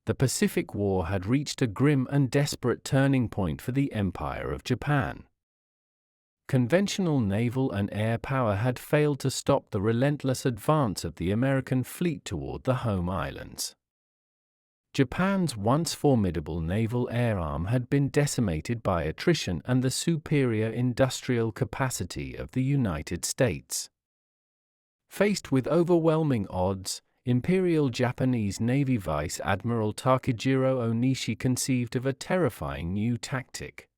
The Pacific War had reached a grim and desperate turning point for the Empire of Japan. Conventional naval and air power had failed to stop the relentless advance of the American fleet toward the home islands. Japan's once formidable naval air arm had been decimated by attrition and the superior industrial capacity of the United States. Faced with overwhelming odds, Imperial Japanese Navy Vice Admiral Takejiro Onishi conceived of a terrifying new tactic.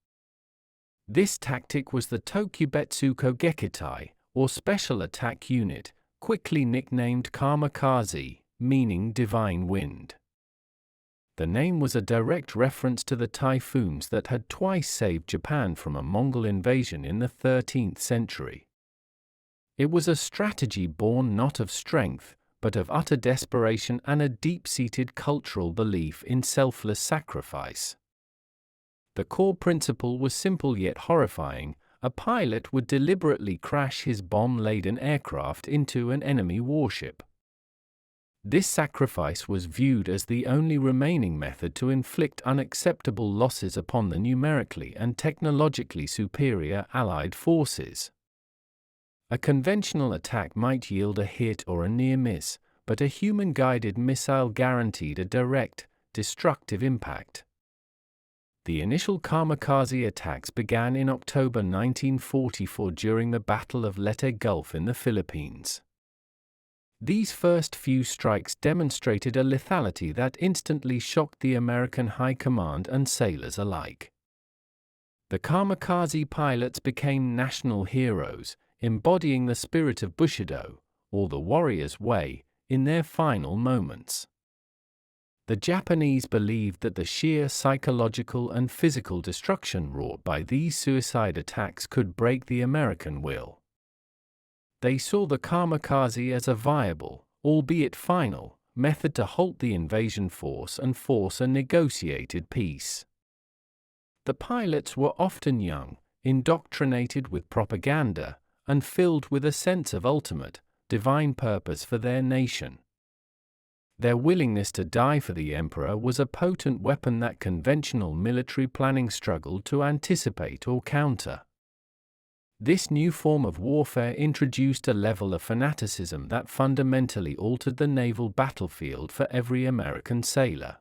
This tactic was the Tokubetsu Kogekitai, or Special Attack Unit, quickly nicknamed Kamikaze, meaning Divine Wind. The name was a direct reference to the typhoons that had twice saved Japan from a Mongol invasion in the 13th century. It was a strategy born not of strength, but of utter desperation and a deep-seated cultural belief in selfless sacrifice. The core principle was simple yet horrifying: a pilot would deliberately crash his bomb-laden aircraft into an enemy warship. This sacrifice was viewed as the only remaining method to inflict unacceptable losses upon the numerically and technologically superior Allied forces. A conventional attack might yield a hit or a near miss, but a human-guided missile guaranteed a direct, destructive impact. The initial kamikaze attacks began in October 1944 during the Battle of Leyte Gulf in the Philippines. These first few strikes demonstrated a lethality that instantly shocked the American High Command and sailors alike. The kamikaze pilots became national heroes, embodying the spirit of Bushido, or the warrior's way, in their final moments. The Japanese believed that the sheer psychological and physical destruction wrought by these suicide attacks could break the American will. They saw the kamikaze as a viable, albeit final, method to halt the invasion force and force a negotiated peace. The pilots were often young, indoctrinated with propaganda, and filled with a sense of ultimate, divine purpose for their nation. Their willingness to die for the emperor was a potent weapon that conventional military planning struggled to anticipate or counter. This new form of warfare introduced a level of fanaticism that fundamentally altered the naval battlefield for every American sailor.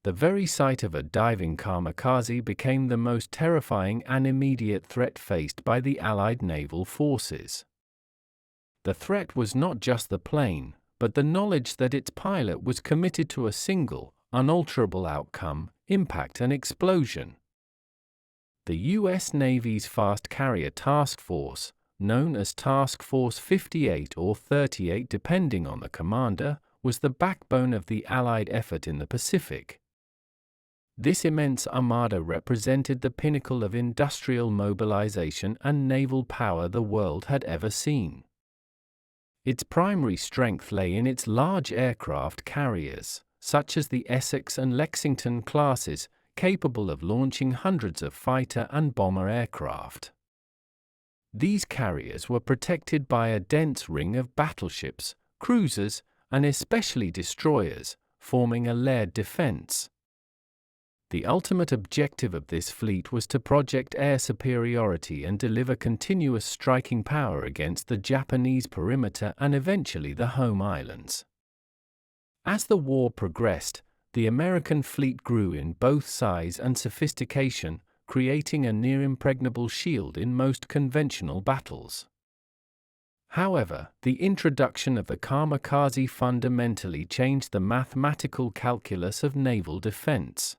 The very sight of a diving kamikaze became the most terrifying and immediate threat faced by the Allied naval forces. The threat was not just the plane, but the knowledge that its pilot was committed to a single, unalterable outcome: impact and explosion. The U.S. Navy's Fast Carrier Task Force, known as Task Force 58 or 38 depending on the commander, was the backbone of the Allied effort in the Pacific. This immense armada represented the pinnacle of industrial mobilization and naval power the world had ever seen. Its primary strength lay in its large aircraft carriers, such as the Essex and Lexington classes, capable of launching hundreds of fighter and bomber aircraft. These carriers were protected by a dense ring of battleships, cruisers, and especially destroyers, forming a layered defense. The ultimate objective of this fleet was to project air superiority and deliver continuous striking power against the Japanese perimeter and eventually the home islands. As the war progressed, the American fleet grew in both size and sophistication, creating a near-impregnable shield in most conventional battles. However, the introduction of the kamikaze fundamentally changed the mathematical calculus of naval defense.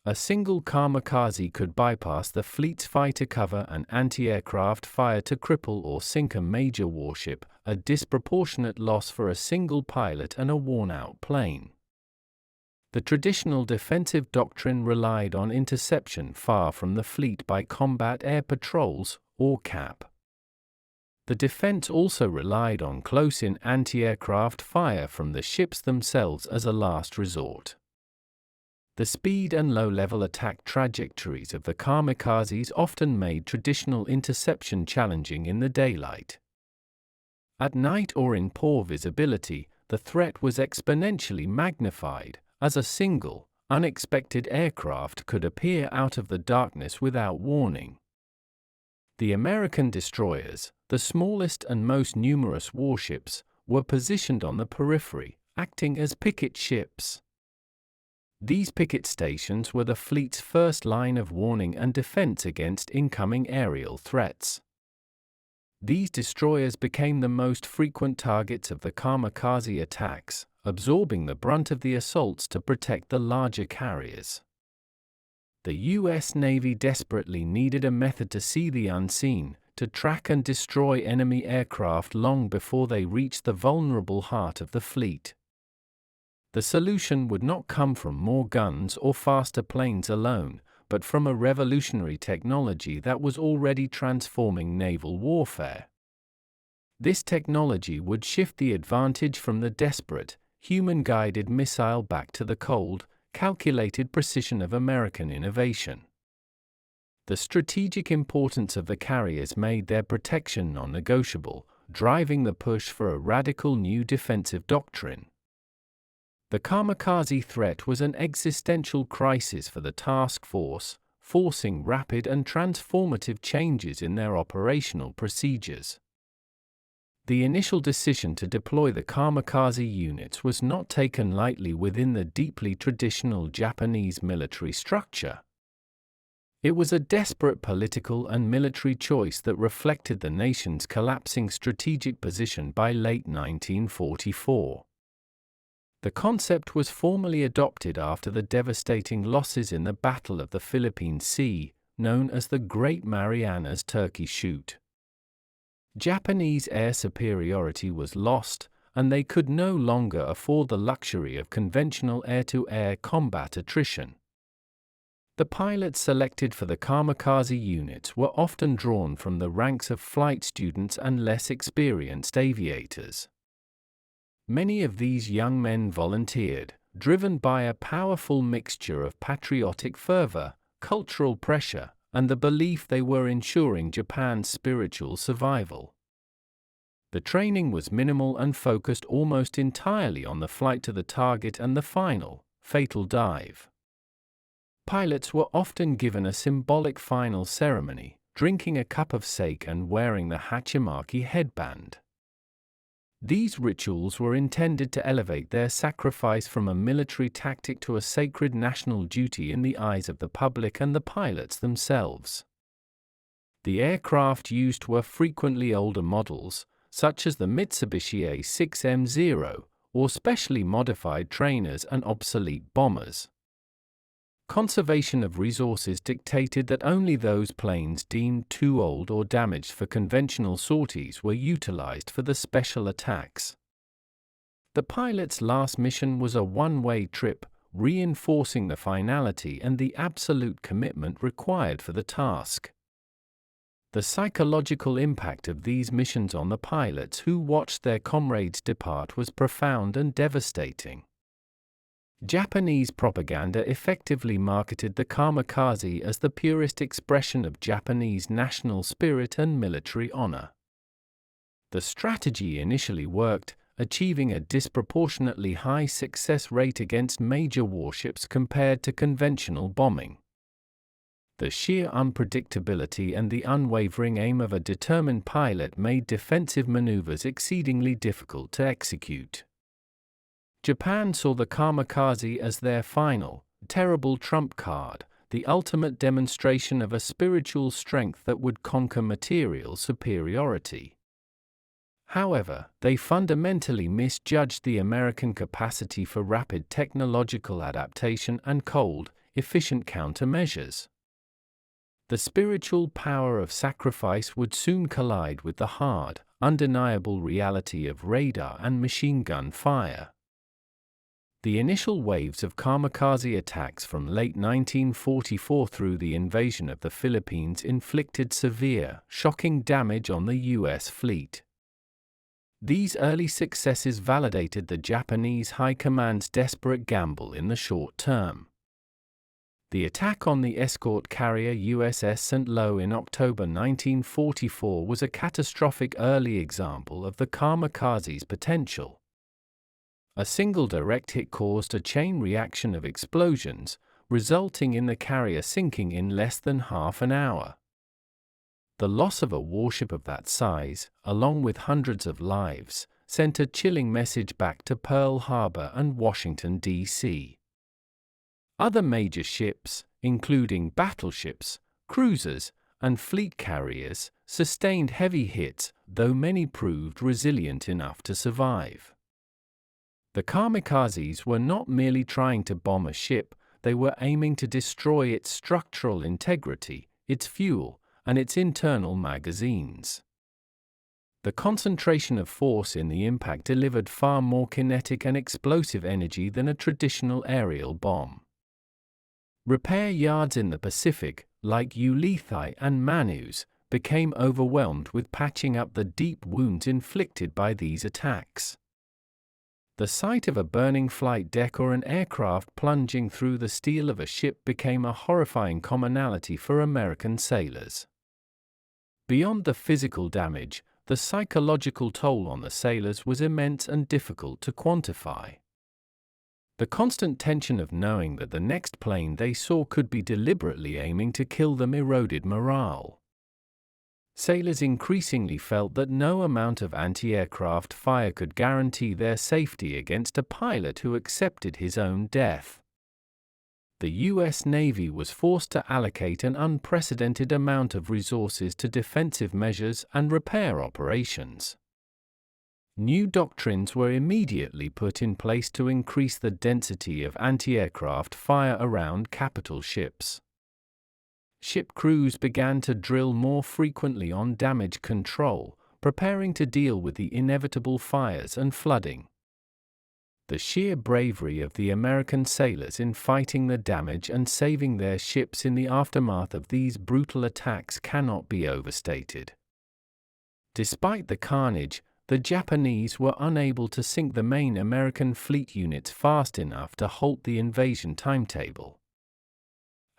A single kamikaze could bypass the fleet's fighter cover and anti-aircraft fire to cripple or sink a major warship, a disproportionate loss for a single pilot and a worn-out plane. The traditional defensive doctrine relied on interception far from the fleet by combat air patrols, or CAP. The defense also relied on close-in anti-aircraft fire from the ships themselves as a last resort. The speed and low-level attack trajectories of the kamikazes often made traditional interception challenging in the daylight. At night or in poor visibility, the threat was exponentially magnified, as a single, unexpected aircraft could appear out of the darkness without warning. The American destroyers, the smallest and most numerous warships, were positioned on the periphery, acting as picket ships. These picket stations were the fleet's first line of warning and defense against incoming aerial threats. These destroyers became the most frequent targets of the kamikaze attacks, absorbing the brunt of the assaults to protect the larger carriers. The U.S. Navy desperately needed a method to see the unseen, to track and destroy enemy aircraft long before they reached the vulnerable heart of the fleet. The solution would not come from more guns or faster planes alone, but from a revolutionary technology that was already transforming naval warfare. This technology would shift the advantage from the desperate, human-guided missile back to the cold, calculated precision of American innovation. The strategic importance of the carriers made their protection non-negotiable, driving the push for a radical new defensive doctrine. The kamikaze threat was an existential crisis for the task force, forcing rapid and transformative changes in their operational procedures. The initial decision to deploy the kamikaze units was not taken lightly within the deeply traditional Japanese military structure. It was a desperate political and military choice that reflected the nation's collapsing strategic position by late 1944. The concept was formally adopted after the devastating losses in the Battle of the Philippine Sea, known as the Great Marianas Turkey Shoot. Japanese air superiority was lost, and they could no longer afford the luxury of conventional air-to-air combat attrition. The pilots selected for the kamikaze units were often drawn from the ranks of flight students and less experienced aviators. Many of these young men volunteered, driven by a powerful mixture of patriotic fervor, cultural pressure, and the belief they were ensuring Japan's spiritual survival. The training was minimal and focused almost entirely on the flight to the target and the final, fatal dive. Pilots were often given a symbolic final ceremony, drinking a cup of sake and wearing the hachimaki headband. These rituals were intended to elevate their sacrifice from a military tactic to a sacred national duty in the eyes of the public and the pilots themselves. The aircraft used were frequently older models, such as the Mitsubishi A6M0, or specially modified trainers and obsolete bombers. Conservation of resources dictated that only those planes deemed too old or damaged for conventional sorties were utilized for the special attacks. The pilot's last mission was a one-way trip, reinforcing the finality and the absolute commitment required for the task. The psychological impact of these missions on the pilots who watched their comrades depart was profound and devastating. Japanese propaganda effectively marketed the kamikaze as the purest expression of Japanese national spirit and military honor. The strategy initially worked, achieving a disproportionately high success rate against major warships compared to conventional bombing. The sheer unpredictability and the unwavering aim of a determined pilot made defensive maneuvers exceedingly difficult to execute. Japan saw the kamikaze as their final, terrible trump card, the ultimate demonstration of a spiritual strength that would conquer material superiority. However, they fundamentally misjudged the American capacity for rapid technological adaptation and cold, efficient countermeasures. The spiritual power of sacrifice would soon collide with the hard, undeniable reality of radar and machine gun fire. The initial waves of kamikaze attacks from late 1944 through the invasion of the Philippines inflicted severe, shocking damage on the U.S. fleet. These early successes validated the Japanese High Command's desperate gamble in the short term. The attack on the escort carrier USS St. Lo in October 1944 was a catastrophic early example of the kamikaze's potential. A single direct hit caused a chain reaction of explosions, resulting in the carrier sinking in less than half an hour. The loss of a warship of that size, along with hundreds of lives, sent a chilling message back to Pearl Harbor and Washington, D.C. Other major ships, including battleships, cruisers, and fleet carriers, sustained heavy hits, though many proved resilient enough to survive. The Kamikazes were not merely trying to bomb a ship, they were aiming to destroy its structural integrity, its fuel, and its internal magazines. The concentration of force in the impact delivered far more kinetic and explosive energy than a traditional aerial bomb. Repair yards in the Pacific, like Ulithi and Manus, became overwhelmed with patching up the deep wounds inflicted by these attacks. The sight of a burning flight deck or an aircraft plunging through the steel of a ship became a horrifying commonality for American sailors. Beyond the physical damage, the psychological toll on the sailors was immense and difficult to quantify. The constant tension of knowing that the next plane they saw could be deliberately aiming to kill them eroded morale. Sailors increasingly felt that no amount of anti-aircraft fire could guarantee their safety against a pilot who accepted his own death. The U.S. Navy was forced to allocate an unprecedented amount of resources to defensive measures and repair operations. New doctrines were immediately put in place to increase the density of anti-aircraft fire around capital ships. Ship crews began to drill more frequently on damage control, preparing to deal with the inevitable fires and flooding. The sheer bravery of the American sailors in fighting the damage and saving their ships in the aftermath of these brutal attacks cannot be overstated. Despite the carnage, the Japanese were unable to sink the main American fleet units fast enough to halt the invasion timetable.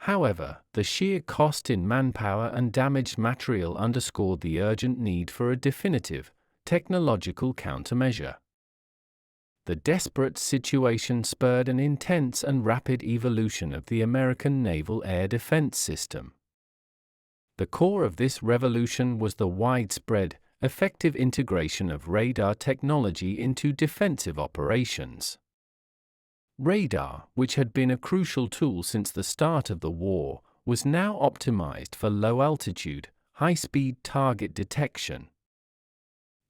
However, the sheer cost in manpower and damaged material underscored the urgent need for a definitive, technological countermeasure. The desperate situation spurred an intense and rapid evolution of the American naval air defense system. The core of this revolution was the widespread, effective integration of radar technology into defensive operations. Radar, which had been a crucial tool since the start of the war, was now optimized for low-altitude, high-speed target detection.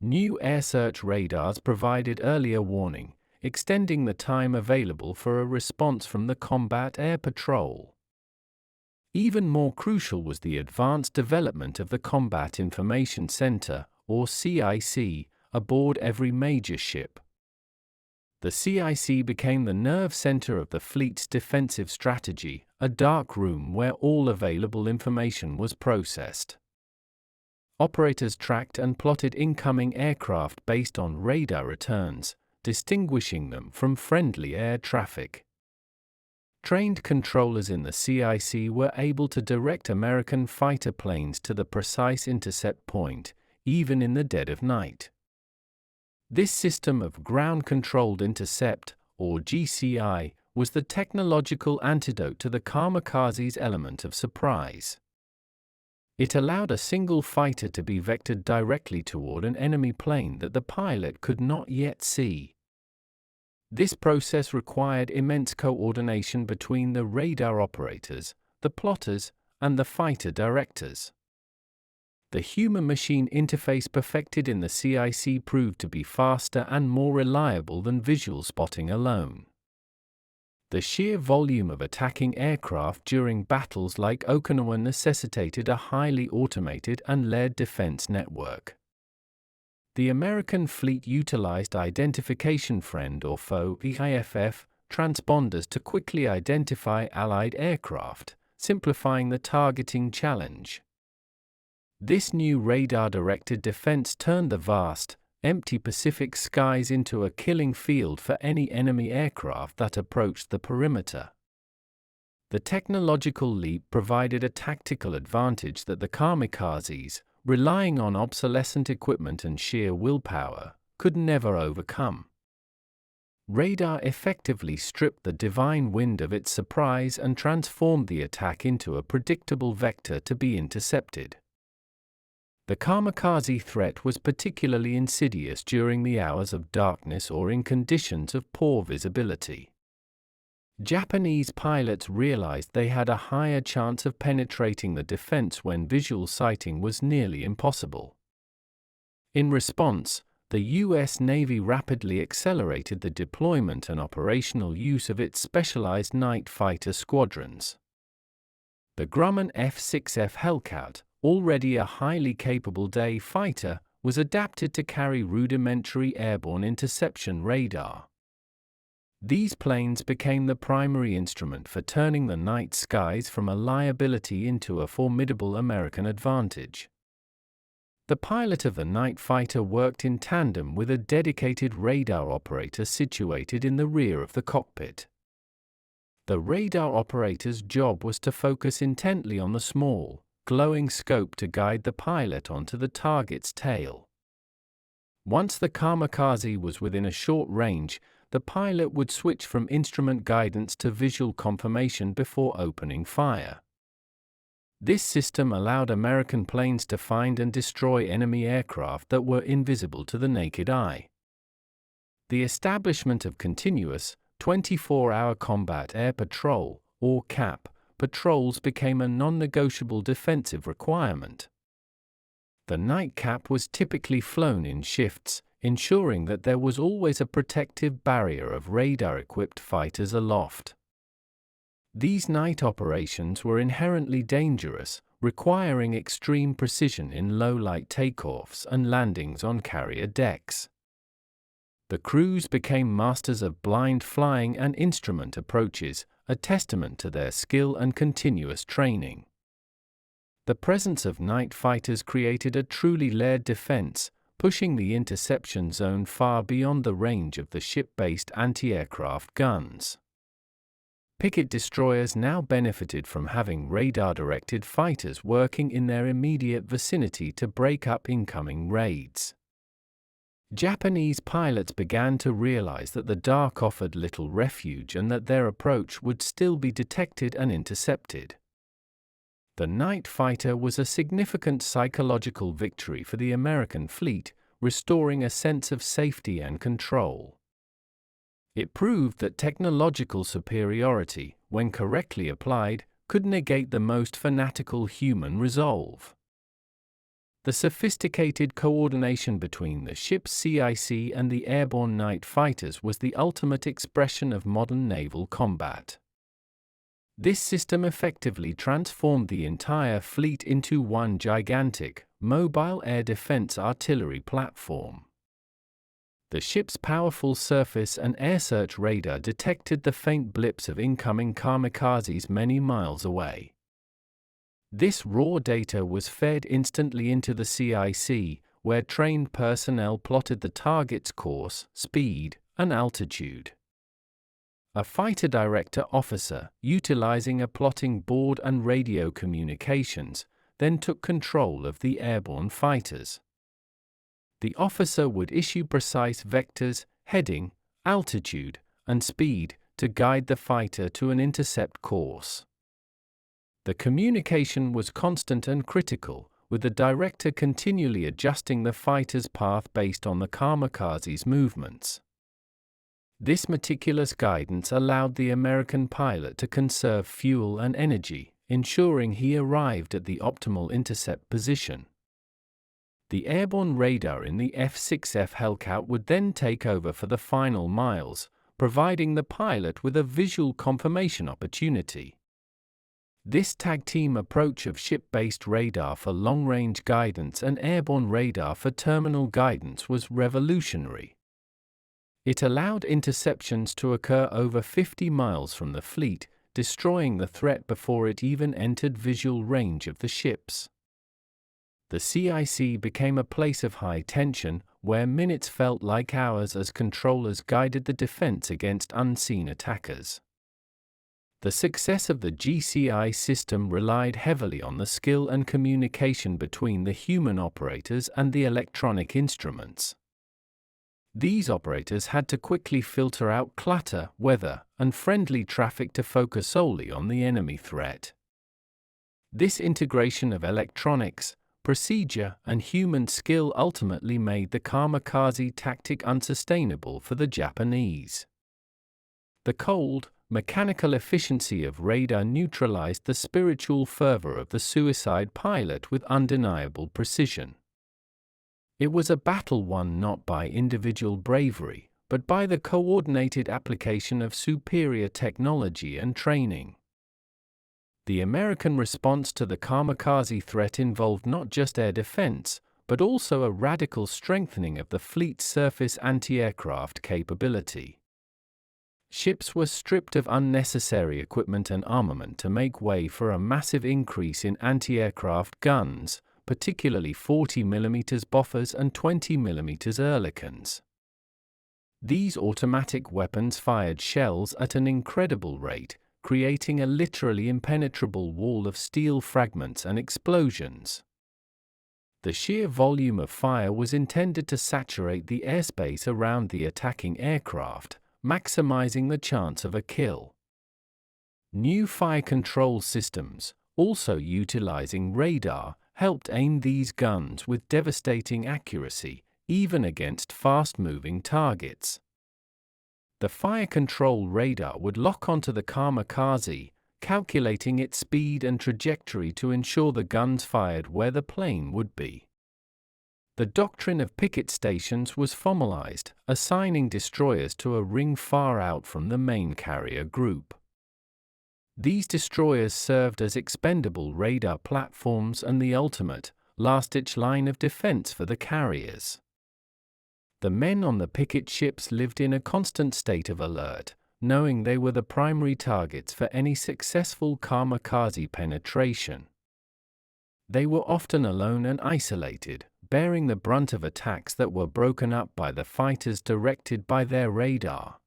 New air search radars provided earlier warning, extending the time available for a response from the combat air patrol. Even more crucial was the advanced development of the Combat Information Center, or CIC, aboard every major ship. The CIC became the nerve center of the fleet's defensive strategy, a dark room where all available information was processed. Operators tracked and plotted incoming aircraft based on radar returns, distinguishing them from friendly air traffic. Trained controllers in the CIC were able to direct American fighter planes to the precise intercept point, even in the dead of night. This system of ground-controlled intercept, or GCI, was the technological antidote to the Kamikaze's element of surprise. It allowed a single fighter to be vectored directly toward an enemy plane that the pilot could not yet see. This process required immense coordination between the radar operators, the plotters, and the fighter directors. The human-machine interface perfected in the CIC proved to be faster and more reliable than visual spotting alone. The sheer volume of attacking aircraft during battles like Okinawa necessitated a highly automated and layered defense network. The American fleet utilized identification friend or foe (IFF) transponders to quickly identify Allied aircraft, simplifying the targeting challenge. This new radar-directed defense turned the vast, empty Pacific skies into a killing field for any enemy aircraft that approached the perimeter. The technological leap provided a tactical advantage that the Kamikazes, relying on obsolescent equipment and sheer willpower, could never overcome. Radar effectively stripped the divine wind of its surprise and transformed the attack into a predictable vector to be intercepted. The kamikaze threat was particularly insidious during the hours of darkness or in conditions of poor visibility. Japanese pilots realized they had a higher chance of penetrating the defense when visual sighting was nearly impossible. In response, the U.S. Navy rapidly accelerated the deployment and operational use of its specialized night fighter squadrons. The Grumman F-6F Hellcat, already a highly capable day fighter, was adapted to carry rudimentary airborne interception radar. These planes became the primary instrument for turning the night skies from a liability into a formidable American advantage. The pilot of the night fighter worked in tandem with a dedicated radar operator situated in the rear of the cockpit. The radar operator's job was to focus intently on the small, glowing scope to guide the pilot onto the target's tail. Once the kamikaze was within a short range, the pilot would switch from instrument guidance to visual confirmation before opening fire. This system allowed American planes to find and destroy enemy aircraft that were invisible to the naked eye. The establishment of continuous, 24-hour combat air patrol, or CAP, patrols became a non-negotiable defensive requirement. The night cap was typically flown in shifts, ensuring that there was always a protective barrier of radar-equipped fighters aloft. These night operations were inherently dangerous, requiring extreme precision in low-light takeoffs and landings on carrier decks. The crews became masters of blind flying and instrument approaches, a testament to their skill and continuous training. The presence of night fighters created a truly layered defense, pushing the interception zone far beyond the range of the ship-based anti-aircraft guns. Picket destroyers now benefited from having radar-directed fighters working in their immediate vicinity to break up incoming raids. Japanese pilots began to realize that the dark offered little refuge and that their approach would still be detected and intercepted. The night fighter was a significant psychological victory for the American fleet, restoring a sense of safety and control. It proved that technological superiority, when correctly applied, could negate the most fanatical human resolve. The sophisticated coordination between the ship's CIC and the airborne night fighters was the ultimate expression of modern naval combat. This system effectively transformed the entire fleet into one gigantic, mobile air defense artillery platform. The ship's powerful surface and air search radar detected the faint blips of incoming kamikazes many miles away. This raw data was fed instantly into the CIC, where trained personnel plotted the target's course, speed, and altitude. A fighter director officer, utilizing a plotting board and radio communications, then took control of the airborne fighters. The officer would issue precise vectors, heading, altitude, and speed to guide the fighter to an intercept course. The communication was constant and critical, with the director continually adjusting the fighter's path based on the kamikaze's movements. This meticulous guidance allowed the American pilot to conserve fuel and energy, ensuring he arrived at the optimal intercept position. The airborne radar in the F-6F Hellcat would then take over for the final miles, providing the pilot with a visual confirmation opportunity. This tag-team approach of ship-based radar for long-range guidance and airborne radar for terminal guidance was revolutionary. It allowed interceptions to occur over 50 miles from the fleet, destroying the threat before it even entered visual range of the ships. The CIC became a place of high tension, where minutes felt like hours as controllers guided the defense against unseen attackers. The success of the GCI system relied heavily on the skill and communication between the human operators and the electronic instruments. These operators had to quickly filter out clutter, weather, and friendly traffic to focus solely on the enemy threat. This integration of electronics, procedure, and human skill ultimately made the kamikaze tactic unsustainable for the Japanese. The cold, mechanical efficiency of radar neutralized the spiritual fervor of the suicide pilot with undeniable precision. It was a battle won not by individual bravery, but by the coordinated application of superior technology and training. The American response to the kamikaze threat involved not just air defense, but also a radical strengthening of the fleet's surface anti-aircraft capability. Ships were stripped of unnecessary equipment and armament to make way for a massive increase in anti-aircraft guns, particularly 40mm Boffers and 20mm Oerlikons. These automatic weapons fired shells at an incredible rate, creating a literally impenetrable wall of steel fragments and explosions. The sheer volume of fire was intended to saturate the airspace around the attacking aircraft, maximizing the chance of a kill. New fire control systems, also utilizing radar, helped aim these guns with devastating accuracy, even against fast-moving targets. The fire control radar would lock onto the kamikaze, calculating its speed and trajectory to ensure the guns fired where the plane would be. The doctrine of picket stations was formalized, assigning destroyers to a ring far out from the main carrier group. These destroyers served as expendable radar platforms and the ultimate, last-ditch line of defense for the carriers. The men on the picket ships lived in a constant state of alert, knowing they were the primary targets for any successful kamikaze penetration. They were often alone and isolated, bearing the brunt of attacks that were broken up by the fighters directed by their radar.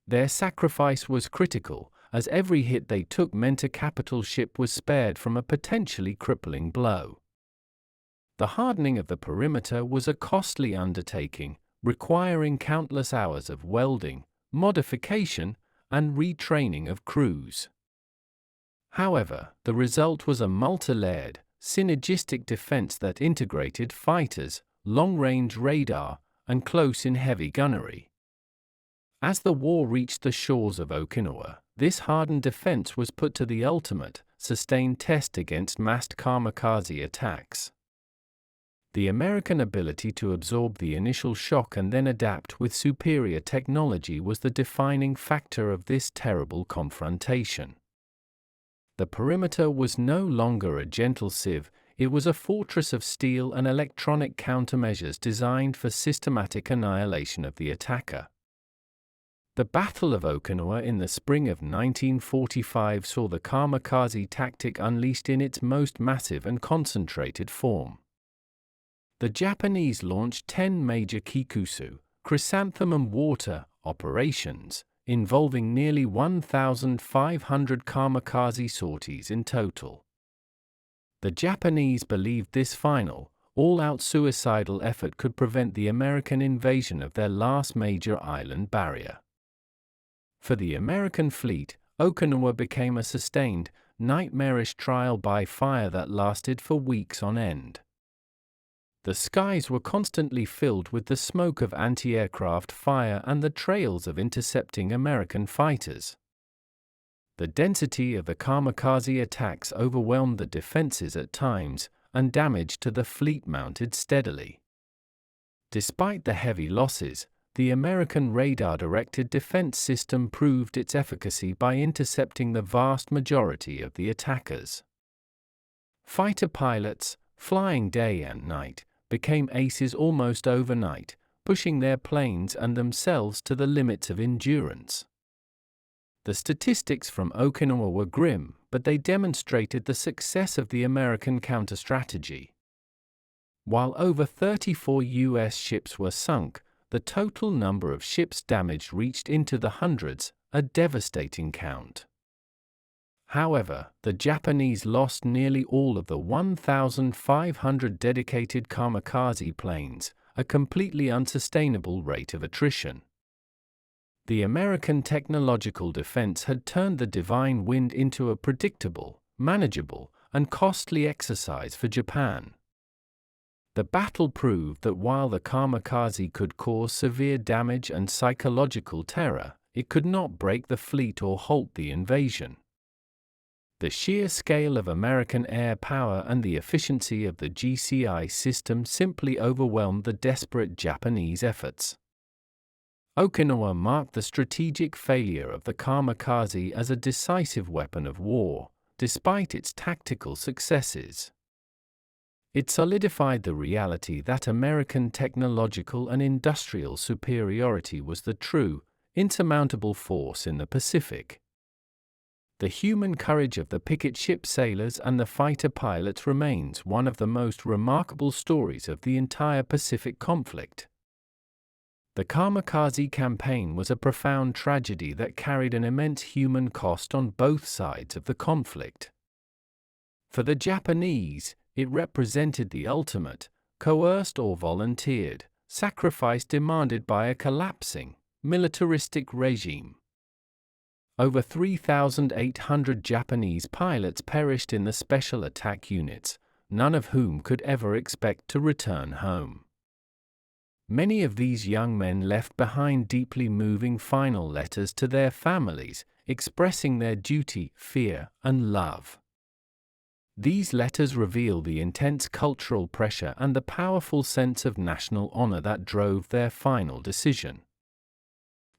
Their sacrifice was critical, as every hit they took meant a capital ship was spared from a potentially crippling blow. The hardening of the perimeter was a costly undertaking, requiring countless hours of welding, modification, and retraining of crews. However, the result was a multi-layered, synergistic defense that integrated fighters, long-range radar, and close-in heavy gunnery. As the war reached the shores of Okinawa, this hardened defense was put to the ultimate, sustained test against massed kamikaze attacks. The American ability to absorb the initial shock and then adapt with superior technology was the defining factor of this terrible confrontation. The perimeter was no longer a gentle sieve, it was a fortress of steel and electronic countermeasures designed for systematic annihilation of the attacker. The Battle of Okinawa in the spring of 1945 saw the kamikaze tactic unleashed in its most massive and concentrated form. The Japanese launched 10 major kikusu, chrysanthemum water, operations, involving nearly 1,500 kamikaze sorties in total. The Japanese believed this final, all-out suicidal effort could prevent the American invasion of their last major island barrier. For the American fleet, Okinawa became a sustained, nightmarish trial by fire that lasted for weeks on end. The skies were constantly filled with the smoke of anti-aircraft fire and the trails of intercepting American fighters. The density of the kamikaze attacks overwhelmed the defenses at times, and damage to the fleet mounted steadily. Despite the heavy losses, the American radar-directed defense system proved its efficacy by intercepting the vast majority of the attackers. Fighter pilots, flying day and night, became aces almost overnight, pushing their planes and themselves to the limits of endurance. The statistics from Okinawa were grim, but they demonstrated the success of the American counter-strategy. While over 34 U.S. ships were sunk, the total number of ships damaged reached into the hundreds, a devastating count. However, the Japanese lost nearly all of the 1,500 dedicated kamikaze planes, a completely unsustainable rate of attrition. The American technological defense had turned the divine wind into a predictable, manageable, and costly exercise for Japan. The battle proved that while the Kamikaze could cause severe damage and psychological terror, it could not break the fleet or halt the invasion. The sheer scale of American air power and the efficiency of the GCI system simply overwhelmed the desperate Japanese efforts. Okinawa marked the strategic failure of the Kamikaze as a decisive weapon of war, despite its tactical successes. It solidified the reality that American technological and industrial superiority was the true, insurmountable force in the Pacific. The human courage of the picket ship sailors and the fighter pilots remains one of the most remarkable stories of the entire Pacific conflict. The Kamikaze campaign was a profound tragedy that carried an immense human cost on both sides of the conflict. For the Japanese, it represented the ultimate, coerced or volunteered, sacrifice demanded by a collapsing, militaristic regime. Over 3,800 Japanese pilots perished in the special attack units, none of whom could ever expect to return home. Many of these young men left behind deeply moving final letters to their families, expressing their duty, fear, and love. These letters reveal the intense cultural pressure and the powerful sense of national honor that drove their final decision.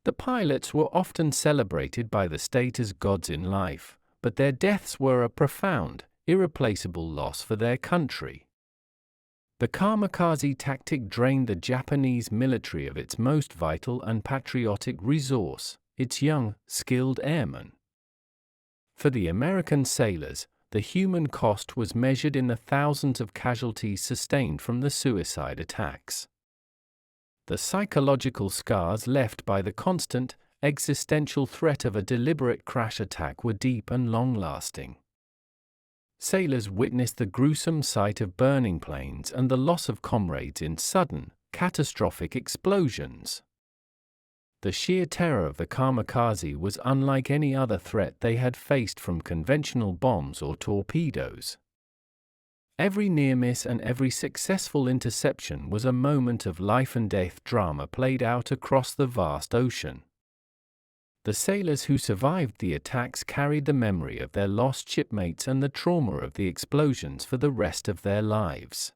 The pilots were often celebrated by the state as gods in life, but their deaths were a profound, irreplaceable loss for their country. The Kamikaze tactic drained the Japanese military of its most vital and patriotic resource, its young, skilled airmen. For the American sailors, the human cost was measured in the thousands of casualties sustained from the suicide attacks. The psychological scars left by the constant, existential threat of a deliberate crash attack were deep and long-lasting. Sailors witnessed the gruesome sight of burning planes and the loss of comrades in sudden, catastrophic explosions. The sheer terror of the Kamikaze was unlike any other threat they had faced from conventional bombs or torpedoes. Every near miss and every successful interception was a moment of life and death drama played out across the vast ocean. The sailors who survived the attacks carried the memory of their lost shipmates and the trauma of the explosions for the rest of their lives.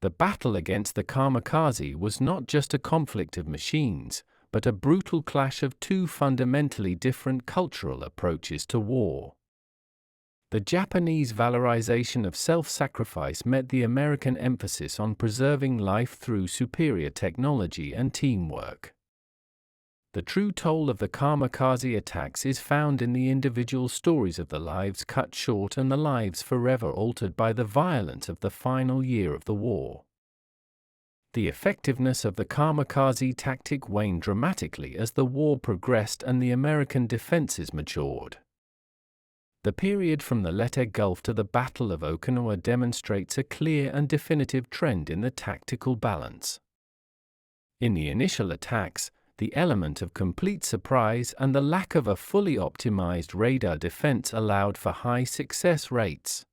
The battle against the Kamikaze was not just a conflict of machines, but a brutal clash of two fundamentally different cultural approaches to war. The Japanese valorization of self-sacrifice met the American emphasis on preserving life through superior technology and teamwork. The true toll of the Kamikaze attacks is found in the individual stories of the lives cut short and the lives forever altered by the violence of the final year of the war. The effectiveness of the Kamikaze tactic waned dramatically as the war progressed and the American defenses matured. The period from the Leyte Gulf to the Battle of Okinawa demonstrates a clear and definitive trend in the tactical balance. In the initial attacks, the element of complete surprise and the lack of a fully optimized radar defense allowed for high success rates.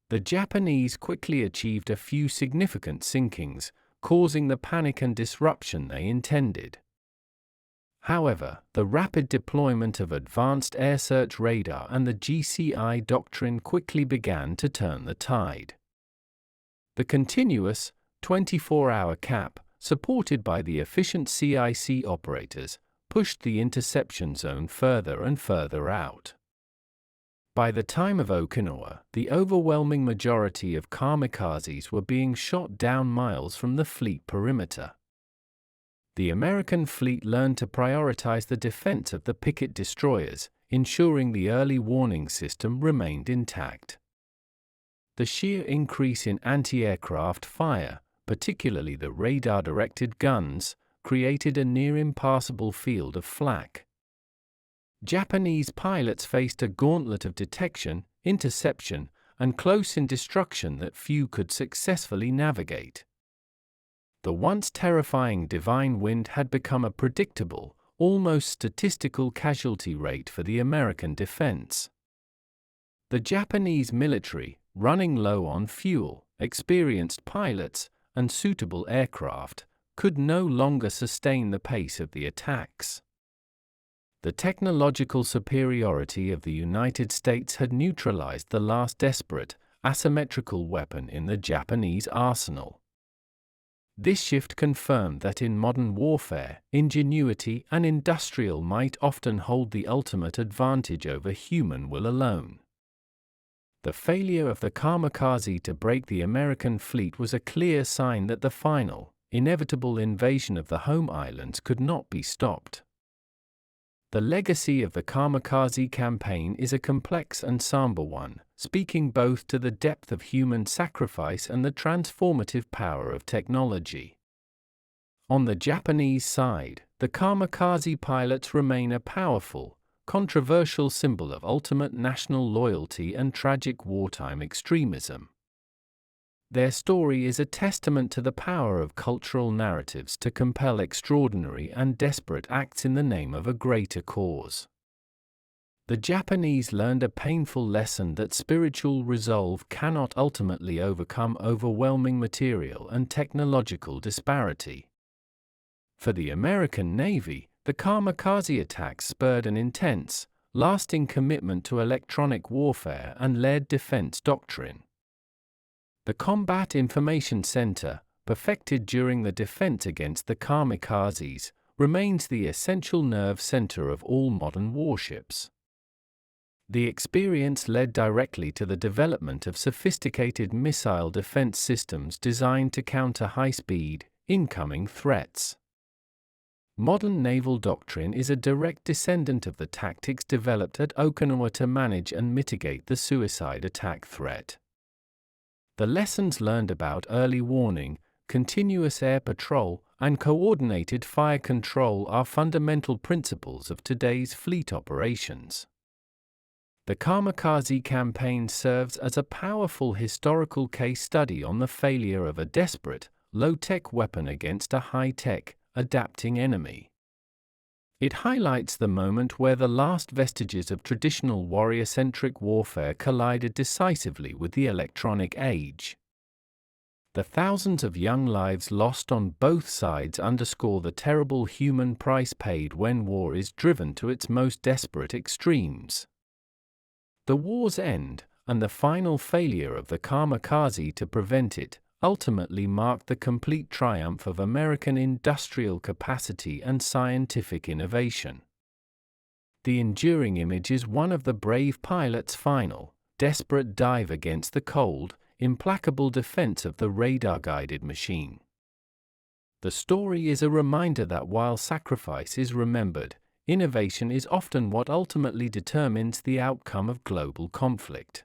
The Japanese quickly achieved a few significant sinkings, causing the panic and disruption they intended. However, the rapid deployment of advanced air search radar and the GCI doctrine quickly began to turn the tide. The continuous, 24-hour cap, supported by the efficient CIC operators, pushed the interception zone further and further out. By the time of Okinawa, the overwhelming majority of kamikazes were being shot down miles from the fleet perimeter. The American fleet learned to prioritize the defense of the picket destroyers, ensuring the early warning system remained intact. The sheer increase in anti-aircraft fire, particularly the radar-directed guns, created a near-impassable field of flak. Japanese pilots faced a gauntlet of detection, interception, and close-in destruction that few could successfully navigate. The once terrifying divine wind had become a predictable, almost statistical casualty rate for the American defense. The Japanese military, running low on fuel, experienced pilots, and suitable aircraft, could no longer sustain the pace of the attacks. The technological superiority of the United States had neutralized the last desperate, asymmetrical weapon in the Japanese arsenal. This shift confirmed that in modern warfare, ingenuity and industrial might often hold the ultimate advantage over human will alone. The failure of the Kamikaze to break the American fleet was a clear sign that the final, inevitable invasion of the home islands could not be stopped. The legacy of the Kamikaze campaign is a complex and somber one, speaking both to the depth of human sacrifice and the transformative power of technology. On the Japanese side, the Kamikaze pilots remain a powerful, controversial symbol of ultimate national loyalty and tragic wartime extremism. Their story is a testament to the power of cultural narratives to compel extraordinary and desperate acts in the name of a greater cause. The Japanese learned a painful lesson that spiritual resolve cannot ultimately overcome overwhelming material and technological disparity. For the American Navy, the Kamikaze attacks spurred an intense, lasting commitment to electronic warfare and layered defense doctrine. The Combat Information Center, perfected during the defense against the Kamikazes, remains the essential nerve center of all modern warships. The experience led directly to the development of sophisticated missile defense systems designed to counter high-speed, incoming threats. Modern naval doctrine is a direct descendant of the tactics developed at Okinawa to manage and mitigate the suicide attack threat. The lessons learned about early warning, continuous air patrol, and coordinated fire control are fundamental principles of today's fleet operations. The Kamikaze campaign serves as a powerful historical case study on the failure of a desperate, low-tech weapon against a high-tech, adapting enemy. It highlights the moment where the last vestiges of traditional warrior-centric warfare collided decisively with the electronic age. The thousands of young lives lost on both sides underscore the terrible human price paid when war is driven to its most desperate extremes. The war's end, and the final failure of the Kamikaze to prevent it, ultimately marked the complete triumph of American industrial capacity and scientific innovation. The enduring image is one of the brave pilot's final, desperate dive against the cold, implacable defense of the radar-guided machine. The story is a reminder that while sacrifice is remembered, innovation is often what ultimately determines the outcome of global conflict.